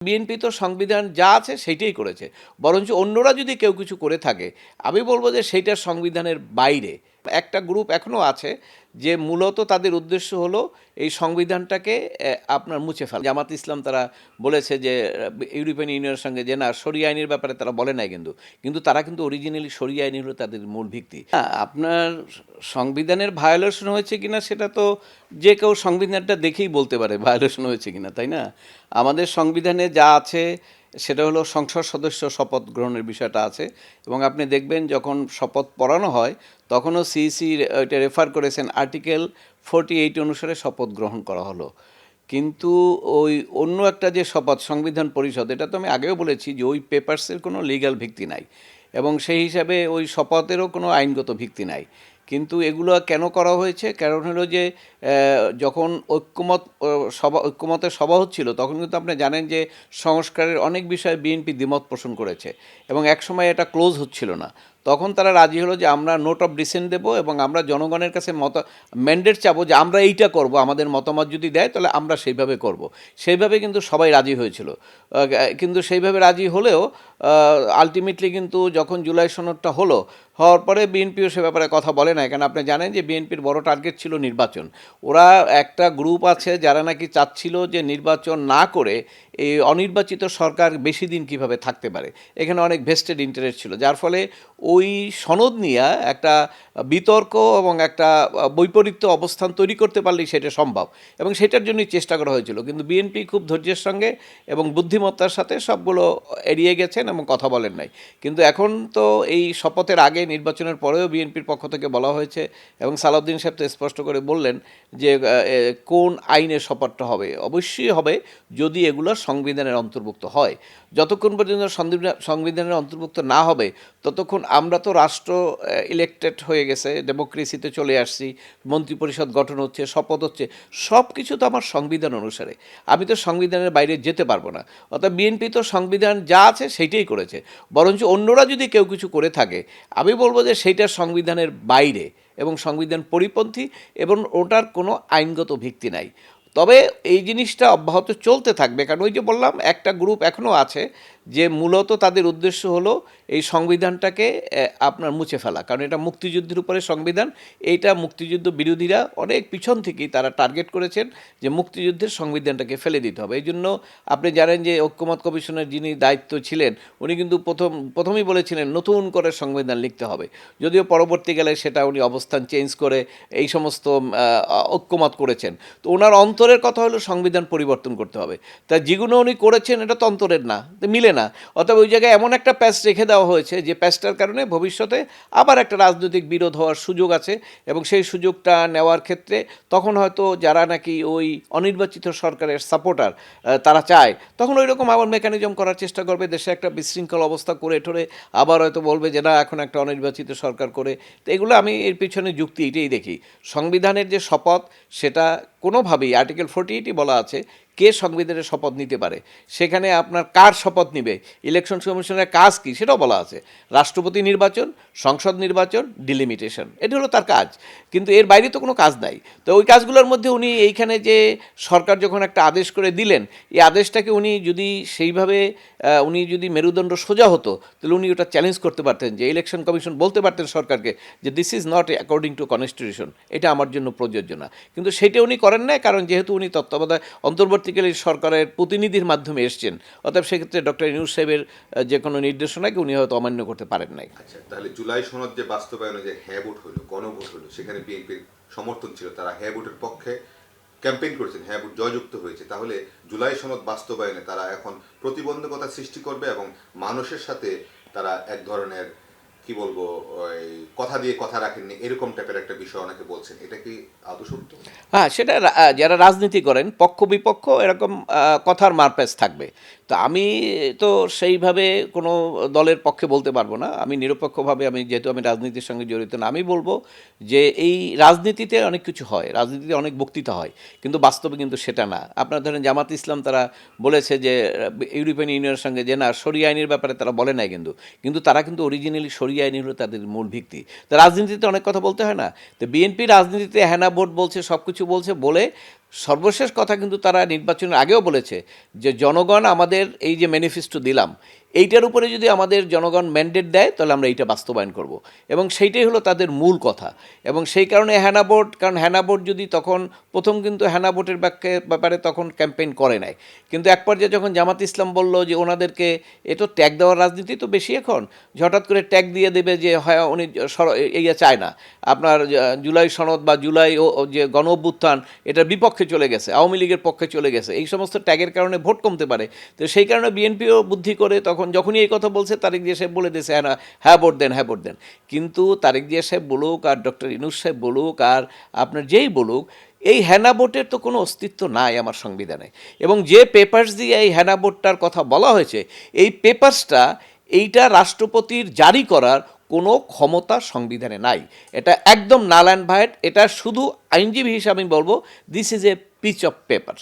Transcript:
BNP তো সংবিধান যা আছে সেইটাই করেছে, বরঞ্চ অন্যরা যদি কেউ কিছু করে থাকে আমি বলবো যে সেইটা সংবিধানের বাইরে। একটা গ্রুপ এখনও আছে যে মূলত তাদের উদ্দেশ্য হলো এই সংবিধানটাকে আপনার মুছে ফেলা। জামাত ইসলাম তারা বলেছে যে ইউরোপিয়ান ইউনিয়নের সঙ্গে যে না শরিয়া আইনের ব্যাপারে তারা বলে নাই, কিন্তু তারা কিন্তু অরিজিনালি শরিয়া আইনই হলো তাদের মূল ভিত্তি। আপনার সংবিধানের ভায়োলেশন হয়েছে কিনা সেটা তো যে কেউ সংবিধানটা দেখেই বলতে পারে ভায়োলেশন হয়েছে কিনা, তাই না? আমাদের সংবিধানে যা আছে সেটা হলো সংসদ সদস্য শপথ গ্রহণের বিষয়টা আছে, এবং আপনি দেখবেন যখন শপথ পড়ানো হয় তখনও সিইসি এটা রেফার করেছেন আর্টিকেল 48 অনুসারে শপথ গ্রহণ করা হলো। কিন্তু ওই অন্য একটা যে শপথ সংবিধান পরিষদ, এটা তো আমি আগেও বলেছি যে ওই পেপারসের কোনো লিগ্যাল ভিত্তি নাই, এবং সেই হিসাবে ওই শপথেরও কোনো আইনগত ভিত্তি নাই। কিন্তু এগুলো কেন করা হয়েছে? কারণ হলো যে যখন ঐক্যমতের সভা হচ্ছিল তখন কিন্তু আপনি জানেন যে সংস্কারের অনেক বিষয়ে বিএনপি দ্বিমত পোষণ করেছে, এবং একসময় এটা ক্লোজ হচ্ছিল না। তখন তারা রাজি হলো যে আমরা নোট অফ ডিসেন্ট দেবো এবং আমরা জনগণের কাছে ম্যান্ডেট চাবো যে আমরা এইটা করব, আমাদের মতামত যদি দেয় তাহলে আমরা সেইভাবে করব। সেইভাবে কিন্তু সবাই রাজি হয়েছিল, কিন্তু সেইভাবে রাজি হলেও আলটিমেটলি কিন্তু যখন জুলাই সনদটা হওয়ার পরে বিএনপিও সে ব্যাপারে কথা বলে না। কারণ আপনি জানেন যে বিএনপির বড় টার্গেট ছিল নির্বাচন। ওরা একটা গ্রুপ আছে যারা নাকি চাচ্ছিল যে নির্বাচন না করে এই অনির্বাচিত সরকার বেশি দিন কিভাবে থাকতে পারে, এখানে অনেক ভেস্টেড ইন্টারেস্ট ছিল, যার ফলে ওই সনদ নিয়ে একটা বিতর্ক এবং একটা বৈপরীত্য অবস্থান তৈরি করতে পারলেই সেটা সম্ভব, এবং সেটার জন্যই চেষ্টা করা হয়েছিল। কিন্তু বিএনপি খুব ধৈর্যের সঙ্গে এবং বুদ্ধিমত্তার সাথে সবগুলো এড়িয়ে গেছেন এবং কথা বলেন নাই। কিন্তু এখন তো এই শপথের আগে নির্বাচনের পরেও বিএনপির পক্ষ থেকে বলা হয়েছে, এবং সালাউদ্দিন সাহেব তো স্পষ্ট করে বললেন যে কোন আইনে শপথটা হবে। অবশ্যই হবে যদি এগুলো সংবিধানের অন্তর্ভুক্ত হয়। যতক্ষণ পর্যন্ত সংবিধানের অন্তর্ভুক্ত না হবে ততক্ষণ আমরা তো রাষ্ট্র ইলেক্টেড হয়ে গেছে, ডেমোক্রেসিতে চলে আসছি, মন্ত্রিপরিষদ গঠন হচ্ছে, শপথ হচ্ছে, সব কিছু তো আমার সংবিধান অনুসারে। আমি তো সংবিধানের বাইরে যেতে পারবো না। অর্থাৎ বিএনপি তো সংবিধান যা আছে সেইটাই করেছে, বরঞ্চ অন্যরা যদি কেউ কিছু করে থাকে আমি বলবো যে সেইটা সংবিধানের বাইরে এবং সংবিধান পরিপন্থী, এবং ওটার কোনো আইনগত ভিত্তি নাই। তবে এই জিনিসটা অব্যাহত চলতে থাকবে, কারণ ওই যে বললাম একটা গ্রুপ এখনও আছে যে মূলত তাদের উদ্দেশ্য হলো এই সংবিধানটাকে আপনার মুছে ফেলা। কারণ এটা মুক্তিযুদ্ধের উপরে সংবিধান, এইটা মুক্তিযুদ্ধ বিরোধীরা অনেক পিছন থেকেই তারা টার্গেট করেছেন যে মুক্তিযুদ্ধের সংবিধানটাকে ফেলে দিতে হবে। এই জন্য আপনি জানেন যে ঐক্যমত কমিশনের যিনি দায়িত্ব ছিলেন উনি কিন্তু প্রথমেই বলেছিলেন নতুন করে সংবিধান লিখতে হবে, যদিও পরবর্তীকালে সেটা উনি অবস্থান চেঞ্জ করে এই সমস্ত ঐক্যমত করেছেন। তো ওনার অন্তরের কথা হলো সংবিধান পরিবর্তন করতে হবে, তা যেগুলো উনি করেছেন এটা তো অন্তরের না, মিলে না। অতএব ওই জায়গায় এমন একটা প্যাচ রেখে দেওয়া হয়েছে যে প্যাচটার কারণে ভবিষ্যতে আবার একটা রাজনৈতিক বিরোধ হওয়ার সুযোগ আছে, এবং সেই সুযোগটা নেওয়ার ক্ষেত্রে তখন হয়তো যারা নাকি ওই অনির্বাচিত সরকারের সাপোর্টার তারা চায় তখন ওই রকম আবার মেকানিজম করার চেষ্টা করবে, দেশে একটা বিশৃঙ্খল অবস্থা করে ঠরে আবার হয়তো বলবে যে না এখন একটা অনির্বাচিত সরকার করে। তো এগুলো আমি এর পিছনে যুক্তি এটাই দেখি। সংবিধানের যে শপথ সেটা কোনোভাবেই আর্টিকেল 48 বলা আছে কে সংবিধানের শপথ নিতে পারে, সেখানে আপনার কার শপথ নিবে, ইলেকশন কমিশনের কাজ কী সেটাও বলা আছে। রাষ্ট্রপতি নির্বাচন, সংসদ নির্বাচন, ডিলিমিটেশন, এটা হলো তার কাজ, কিন্তু এর বাইরে তো কোনো কাজ নাই। তো ওই কাজগুলোর মধ্যে উনি এইখানে যে সরকার যখন একটা আদেশ করে দিলেন, এই আদেশটাকে উনি যদি সেইভাবে উনি যদি মেরুদণ্ড সোজা হতো তাহলে উনি ওটা চ্যালেঞ্জ করতে পারতেন, যে ইলেকশন কমিশন বলতে পারতেন সরকারকে যে this is not according to constitution, এটা আমার জন্য প্রযোজ্য না। কিন্তু সেটা উনি করেন না, কারণ যেহেতু উনি তত্ত্বাবধায়ক অন্তর্বর্তীকালীন সরকারের প্রতিনিধির মাধ্যমে এসছেন, অতএব সেক্ষেত্রে ডক্টর ইউনূস সাহেবের যে কোনো নির্দেশনাকে উনি হয়তো অমান্য করতে পারেন নাই। আচ্ছা, তাহলে জুলাই সনদ যে বাস্তবায়নে যে হ্যাঁ ভোট হলো, গণভোট হলো, সেখানে বিএনপির সমর্থন ছিল, তারা হ্যাঁ ভোটের পক্ষে ক্যাম্পেইন করেছেন, হ্যাঁ ভোট জয়যুক্ত হয়েছে। তাহলে জুলাই সনদ বাস্তবায়নে তারা এখন প্রতিবন্ধকতা সৃষ্টি করবে এবং মানুষের সাথে তারা এক ধরনের কি বলবো ওই কথা দিয়ে কথা রাখেননি এরকম টাইপের একটা বিষয় অনেকে বলছেন, এটা কি আদৌ সত্য? হ্যাঁ, সেটা যারা রাজনীতি করেন পক্ষ বিপক্ষ এরকম কথার মারপ্যাচ থাকবে। তো আমি তো সেইভাবে কোনো দলের পক্ষে বলতে পারবো না, আমি নিরপেক্ষভাবে, যেহেতু আমি রাজনীতির সঙ্গে জড়িত না, আমি বলবো যে এই রাজনীতিতে অনেক কিছু হয়, রাজনীতিতে অনেক বক্তৃতা হয়, কিন্তু বাস্তবে কিন্তু সেটা না। আপনার ধরেন জামাত ইসলাম তারা বলেছে যে ইউরোপিয়ান ইউনিয়নের সঙ্গে যে না শরিয়া আইনের ব্যাপারে তারা বলে নাই, কিন্তু তারা কিন্তু অরিজিনালি শরিয়া আইনই হলো তাদের মূল ভিত্তি। তো রাজনীতিতে অনেক কথা বলতে হয় না, তো বিএনপি রাজনীতিতে হ্যানা ভোট বলছে, সব কিছু বলছে, বলে সর্বশেষ কথা কিন্তু তারা নির্বাচনের আগেও বলেছে যে জনগণ আমাদের এই যে ম্যানিফেস্টো দিলাম এইটার উপরে যদি আমাদের জনগণ ম্যান্ডেট দেয় তাহলে আমরা এইটা বাস্তবায়ন করব, এবং সেইটাই হলো তাদের মূল কথা। এবং সেই কারণে হ্যানা ভোট, কারণ হ্যানা ভোট যদি তখন প্রথম কিন্তু হ্যানা ভোটের ব্যাপারে তখন ক্যাম্পেইন করে নাই, কিন্তু এক পর্যায়ে যখন জামাত ইসলাম বলল যে ওনাদেরকে এ তো ট্যাগ দেওয়ার রাজনীতি তো বেশি এখন, হঠাৎ করে ট্যাগ দিয়ে দেবে যে হয় উনি ইয়ে চায় না আপনার জুলাই সনদ বা জুলাই ও যে গণ অভ্যুত্থান এটার বিপক্ষে চলে গেছে, আওয়ামী লীগের পক্ষে চলে গেছে, এই সমস্ত ট্যাগের কারণে ভোট কমতে পারে। তো সেই কারণে বিএনপিও বুদ্ধি করে তখন যখনই এই কথা বলছে তারেক জিয়া সাহেব বলে দিয়েছে হ্যাঁ ভোট দেন, হ্যাঁ ভোট দেন। কিন্তু তারেক জিয়া সাহেব বলুক আর ডক্টর ইউনূস সাহেব বলুক আর আপনার যেই বলুক, এই হ্যানা ভোটের তো কোনো অস্তিত্ব নাই আমার সংবিধানে। এবং যে পেপারস দিয়ে এই হ্যানা ভোটটার কথা বলা হয়েছে, এই পেপারসটা এইটা রাষ্ট্রপতির জারি করার কোনো ক্ষমতা সংবিধানে নাই। এটা একদম নাল অ্যান্ড ভাইট। এটা শুধু আইনজীবী হিসাবে আমি বলবো this is a piece of paper.